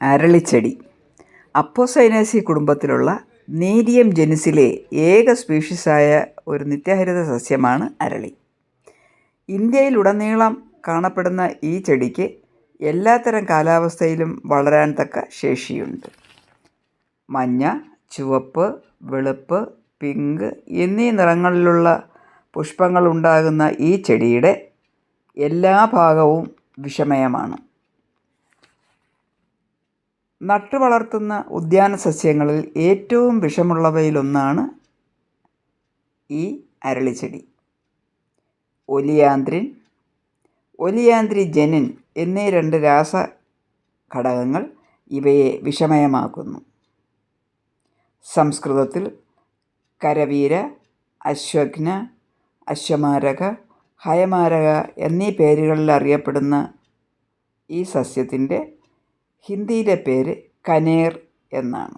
അരളിച്ചെടി അപ്പോസൈനേസി കുടുംബത്തിലുള്ള നീരിയം ജനുസിലെ ഏക സ്പീഷീസായ ഒരു നിത്യഹരിത സസ്യമാണ് അരളി. ഇന്ത്യയിലുടനീളം കാണപ്പെടുന്ന ഈ ചെടിക്ക് എല്ലാത്തരം കാലാവസ്ഥയിലും വളരാൻ തക്ക ശേഷിയുണ്ട്. മഞ്ഞ, ചുവപ്പ്, വെളുപ്പ്, പിങ്ക് എന്നീ നിറങ്ങളിലുള്ള പുഷ്പങ്ങളുണ്ടാകുന്ന ഈ ചെടിയുടെ എല്ലാ ഭാഗവും വിഷമയമാണ്. നട്ടുവളർത്തുന്ന ഉദ്യാന സസ്യങ്ങളിൽ ഏറ്റവും വിഷമുള്ളവയിലൊന്നാണ് ഈ അരളിച്ചെടി. ഒലിയാന്ത്രിൻ, ഒലിയാന്ത്രിജെനിൻ എന്നീ 2 രാസഘടകങ്ങൾ ഇവയെ വിഷമയമാക്കുന്നു. സംസ്കൃതത്തിൽ കരവീര, അശ്വഘ്ന, അശ്വമാരക, ഹയമാരക എന്നീ പേരുകളിൽ അറിയപ്പെടുന്ന ഈ സസ്യത്തിൻ്റെ ഹിന്ദിയിലെ പേര് കനേർ എന്നാണ്.